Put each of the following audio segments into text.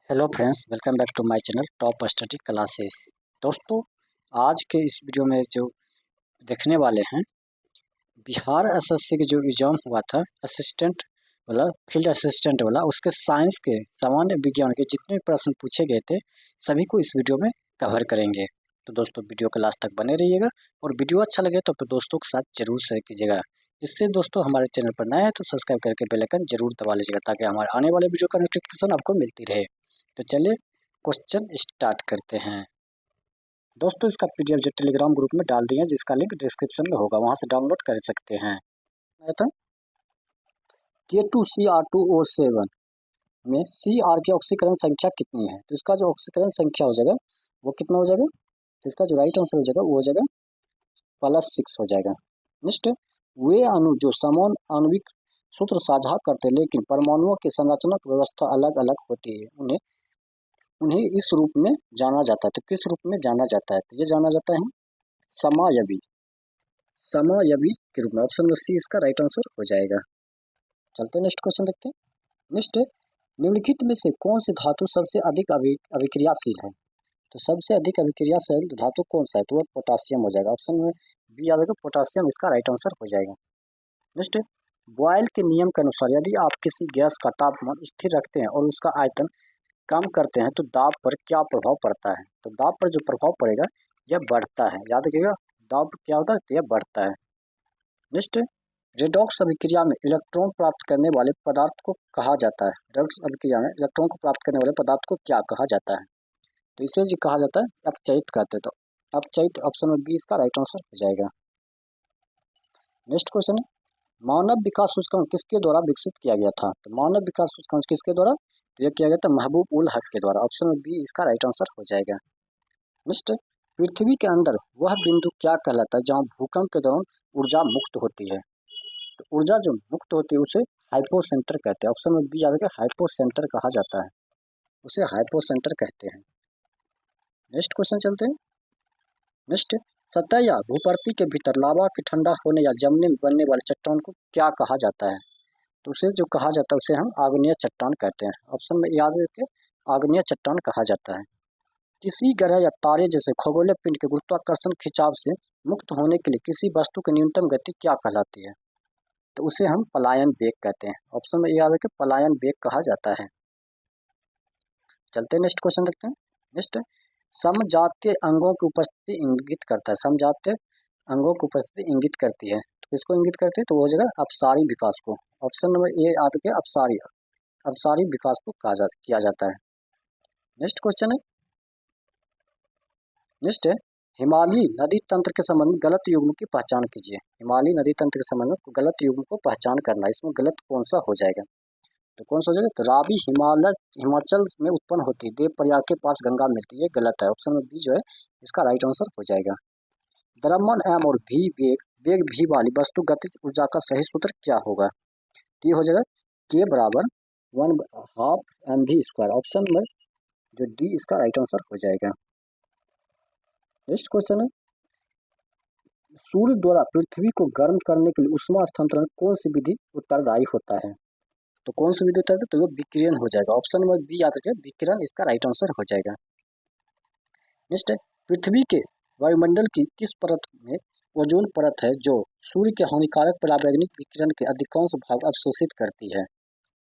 Hello friends, welcome back to my channel top study classes. दोस्तों, आज के इस वीडियो में जो देखने वाले हैं, बिहार एसएससी के जो एग्जाम हुआ था असिस्टेंट वाला, फील्ड असिस्टेंट वाला, उसके साइंस के सामान्य विज्ञान के जितने प्रश्न पूछे गए थे सभी को इस वीडियो में कवर करेंगे। तो दोस्तों, वीडियो के लास्ट तक बने रहिएगा और वीडियो अच्छा लगे तो फिर दोस्तों के साथ जरूर शेयर कीजिएगा। इससे दोस्तों, हमारे चैनल पर नए हैं तो सब्सक्राइब करके बेल आइकन जरूर दबा लीजिएगा ताकि हमारे आने वाले वीडियो का नोटिफिकेशन आपको मिलती रहे। तो चलिए क्वेश्चन स्टार्ट करते हैं। दोस्तों, इसका पीडीएफ जो टेलीग्राम ग्रुप में डाल दिया, जिसका लिंक डिस्क्रिप्शन में होगा, वहां से डाउनलोड कर सकते हैं। तो K2Cr2O7 में Cr की ऑक्सीकरण संख्या कितनी है? तो इसका जो ऑक्सीकरण संख्या हो जाएगा वो कितना हो जाएगा? तो इसका जो राइट आंसर हो जाएगा वो हो जाएगा +6 हो जाएगा। नेक्स्ट, वे अणु जो समान आणविक सूत्र साझा करते हैं लेकिन परमाणुओं की संरचनात्मक व्यवस्था अलग अलग होती है, उन्हें इस रूप में जाना जाता है। तो किस रूप में जाना जाता है? तो ये जाना जाता है समायवी, समायवी के रूप में। ऑप्शन में सी इसका राइट आंसर हो जाएगा। चलते हैं नेक्स्ट क्वेश्चन देखते हैं। नेक्स्ट, निम्नलिखित में से कौन सी धातु सबसे अधिक अभिक्रियाशील है? तो सबसे अधिक अभिक्रियाशील धातु कौन सा है? तो वह पोटासियम हो जाएगा। ऑप्शन में बी आ जाएगा, पोटासियम इसका राइट आंसर हो जाएगा। नेक्स्ट, बॉयल के नियम के अनुसार यदि आप किसी गैस का तापमान स्थिर रखते हैं और उसका आयतन कम करते हैं तो दाब पर क्या प्रभाव पड़ता है? तो दाब पर जो प्रभाव पड़ेगा यह बढ़ता है। याद रखिएगा, दाब क्या होता है? तो यह बढ़ता है। नेक्स्ट, रेडॉक्स अभिक्रिया में इलेक्ट्रॉन प्राप्त करने वाले पदार्थ को कहा जाता है। रेडॉक्स अभिक्रिया में इलेक्ट्रॉन को प्राप्त करने वाले पदार्थ को क्या कहा जाता है? तो इसे जो कहा जाता है अपचयित कहते हैं। तो अपचयित ऑप्शन में बी इसका राइट आंसर हो जाएगा। नेक्स्ट क्वेश्चन है, मानव विकास सूचकांक किसके द्वारा विकसित किया गया था? तो मानव विकास सूचकांक किसके द्वारा? तो यह किया गया था महबूब उल हक के द्वारा। ऑप्शन में बी इसका राइट आंसर हो जाएगा। नेक्स्ट, पृथ्वी के अंदर वह बिंदु क्या कहलाता है जहां भूकंप के दौरान ऊर्जा मुक्त होती है? तो ऊर्जा जो मुक्त होती है उसे हाइपोसेंटर कहते हैं। ऑप्शन में बी आ जाएगा, हाइपोसेंटर कहा जाता है, उसे हाइपोसेंटर कहते हैं। नेक्स्ट क्वेश्चन चलते हैं। नेक्स्ट, सतह या भूपर्ति के भीतर लावा के ठंडा होने या जमने में बनने वाले चट्टान को क्या कहा जाता है? तो उसे जो कहा जाता है उसे हम आग्नेय चट्टान कहते हैं। ऑप्शन में याद रखिए, आग्नेय चट्टान कहा जाता है। किसी ग्रह या तारे जैसे खगोलीय पिंड के गुरुत्वाकर्षण खिंचाव से मुक्त होने के लिए किसी वस्तु की न्यूनतम गति क्या कहलाती है? तो उसे हम पलायन वेग कहते हैं। ऑप्शन में याद रखिए, पलायन वेग कहा जाता है। चलते हैं नेक्स्ट क्वेश्चन देखते हैं। नेक्स्ट, समजातीय अंगों की उपस्थिति इंगित करता है। समजातीय अंगों की उपस्थिति इंगित करती है, तो किसको इंगित करती है? तो वो जगह अपसारी विकास को। ऑप्शन नंबर ए याद रखिए, अपसारी विकास को किया जाता है। नेक्स्ट क्वेश्चन है। नेक्स्ट है, हिमालयी नदी तंत्र के संबंध में गलत युग्म की पहचान कीजिए। हिमालयी नदी तंत्र के संबंध में गलत युग्म को पहचान करना, इसमें गलत कौन सा हो जाएगा? तो कौन सा हो जाएगा? तो रावी हिमाचल में उत्पन्न होती है, देवप्रयाग के पास गंगा मिलती है, गलत है। ऑप्शन में बी जो है इसका राइट आंसर हो जाएगा। द्रव्यमान m और v वेग v वाली वस्तु गतिज ऊर्जा का सही सूत्र क्या होगा? तो ये हो जाएगा k बराबर 1/2 mv²। ऑप्शन में जो डी इसका राइट आंसर हो जाएगा। नेक्स्ट क्वेश्चन है, सूर्य द्वारा पृथ्वी को गर्म करने के लिए ऊष्मा स्थानांतरण कौन सी विधि उत्तरदायी होता है? तो कौन सी विधि उत्तरदायी? तो वो विकिरण हो जाएगा। ऑप्शन नंबर बी याद रखिए, विकिरण इसका राइट आंसर हो जाएगा। नेक्स्ट है, पृथ्वी के वायुमंडल की किस परत में ओजोन परत है जो सूर्य के हानिकारक पराबैंगनी विकिरण के अधिकांश भाग अवशोषित करती है?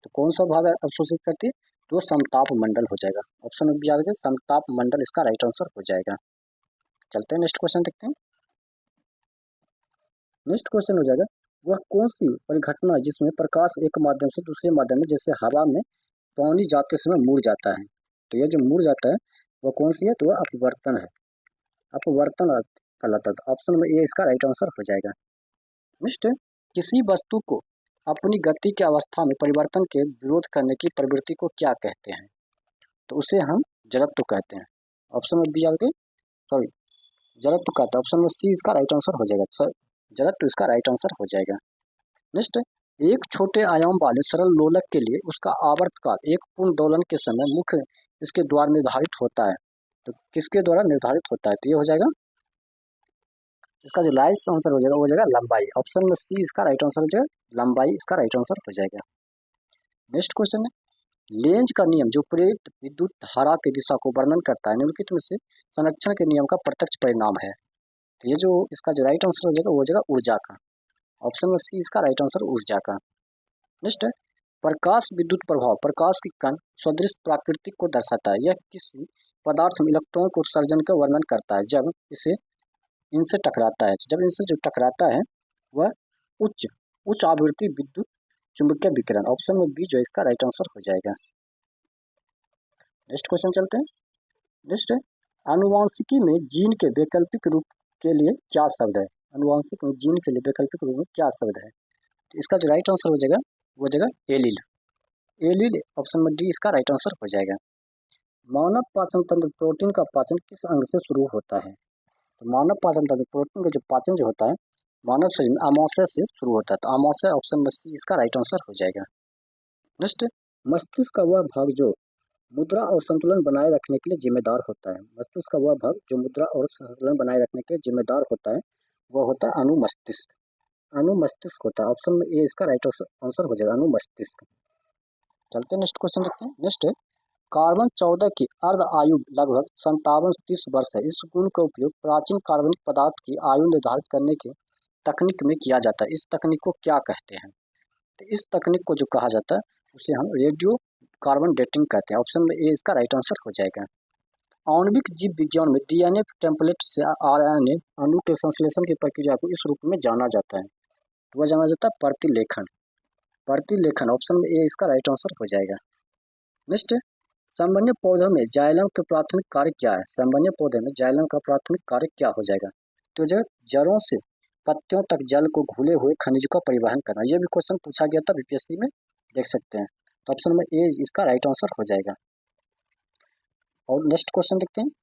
तो कौन सा भाग अवशोषित करती है? तो समताप मंडल हो जाएगा। ऑप्शन में बी याद रखिए, समताप मंडल इसका राइट आंसर हो जाएगा। चलते हैं नेक्स्ट क्वेश्चन देखते हैं। नेक्स्ट क्वेश्चन हो जाएगा, वह कौन सी परिघटना जिसमें प्रकाश एक माध्यम से दूसरे माध्यम में जैसे हवा में पानी जाते समय मुड़ जाता है? तो यह जो मुड़ जाता है वह कौन सी है? तो वह अपवर्तन है, अपवर्तन कहलाता है। ऑप्शन में ए इसका राइट आंसर हो जाएगा। नेक्स्ट, किसी वस्तु को अपनी गति की अवस्था में परिवर्तन के विरोध करने की प्रवृत्ति को क्या कहते हैं? तो उसे हम जड़त्व कहते हैं। ऑप्शन में बी आगे, सॉरी, जड़त्व कहते हैं। ऑप्शन में सी इसका राइट आंसर हो जाएगा, जड़त्व इसका राइट आंसर हो जाएगा। नेक्स्ट, एक छोटे आयाम वाले सरल लोलक के लिए उसका आवर्तकाल एक पूर्ण दोलन के समय मुख्य इसके द्वारा निर्धारित होता है। तो किसके द्वारा निर्धारित होता है? तो ये हो जाएगा, इसका जो राइट आंसर हो जाएगा वो हो जाएगा लंबाई। ऑप्शन में सी इसका राइट आंसर हो जाएगा, लंबाई इसका राइट आंसर हो जाएगा। नेक्स्ट क्वेश्चन है, लेंज का नियम जो प्रेरित विद्युत धारा की दिशा को वर्णन करता है, निम्नलिखित में से संरक्षण के नियम का प्रत्यक्ष परिणाम है। तो ये जो इसका जो राइट आंसर हो जाएगा वो हो जाएगा ऊर्जा का। ऑप्शन में सी इसका राइट आंसर ऊर्जा का। नेक्स्ट है प्रकाश विद्युत प्रभाव। प्रकाश की कण सदृश प्राकृतिक को दर्शाता है। यह किसी पदार्थ में इलेक्ट्रॉन को उत्सर्जन का वर्णन करता है जब इसे इनसे टकराता है। जब इनसे जो टकराता है वह उच्च उच्च आवृत्ति विद्युत चुंबकीय विकिरण। ऑप्शन में बी जो इसका राइट आंसर हो जाएगा। नेक्स्ट क्वेश्चन चलते हैं। नेक्स्ट है आनुवांशिकी में जीन के वैकल्पिक रूप के लिए क्या शब्द है। आनुवांशिक में जीन के लिए वैकल्पिक रूप में क्या शब्द है। तो इसका जो राइट आंसर हो जाएगा वो हो जाएगा एलील। एलील ऑप्शन में डी इसका राइट आंसर हो जाएगा। मानव पाचन तंत्र प्रोटीन का पाचन किस अंग से शुरू होता है। तो मानव पाचन तंत्र प्रोटीन का जो पाचन जो होता है मानव शरीर में अमाशय से शुरू होता है। तो अमाशय ऑप्शन में सी इसका राइट आंसर हो जाएगा। नेक्स्ट मस्तिष्क का वह भाग जो मुद्रा और संतुलन बनाए रखने के लिए जिम्मेदार होता है। मस्तिष्क का वह भाग जो मुद्रा और संतुलन बनाए रखने के लिए जिम्मेदार होता है वह होता है अनुमस्तिष्क। अनुमस्तिष्क होता है। ऑप्शन में ए इसका राइट आंसर हो जाएगा अनुमस्तिष्क। चलते नेक्स्ट क्वेश्चन देखते हैं। नेक्स्ट कार्बन 14 की अर्ध आयु लगभग 57-30 वर्ष है। इस गुण का उपयोग प्राचीन कार्बनिक पदार्थ की आयु निर्धारित करने की तकनीक में किया जाता है। इस तकनीक को क्या कहते हैं। तो इस तकनीक को जो कहा जाता है उसे हम रेडियो कार्बन डेटिंग कहते हैं। ऑप्शन में ए इसका राइट आंसर हो जाएगा। आणविक जीव विज्ञान में डीएनए टेम्पलेट से आरएनए अणु के संश्लेषण की प्रक्रिया को इस रूप में जाना जाता है। तो वह जाना जाता है प्रतिलेखन। प्रतिलेखन ऑप्शन में ए इसका राइट आंसर हो जाएगा। नेक्स्ट संवन्य पौधों में जाइलम का प्राथमिक कार्य क्या है। संवन्य पौधे में जाइलम का प्राथमिक कार्य क्या हो जाएगा। तो जो जड़ों से पत्तियों तक जल को घुले हुए खनिज का परिवहन करना। यह भी क्वेश्चन पूछा गया था बीपीएससी में, देख सकते हैं। तो ऑप्शन में ए इसका राइट आंसर हो जाएगा। और नेक्स्ट क्वेश्चन देखते हैं।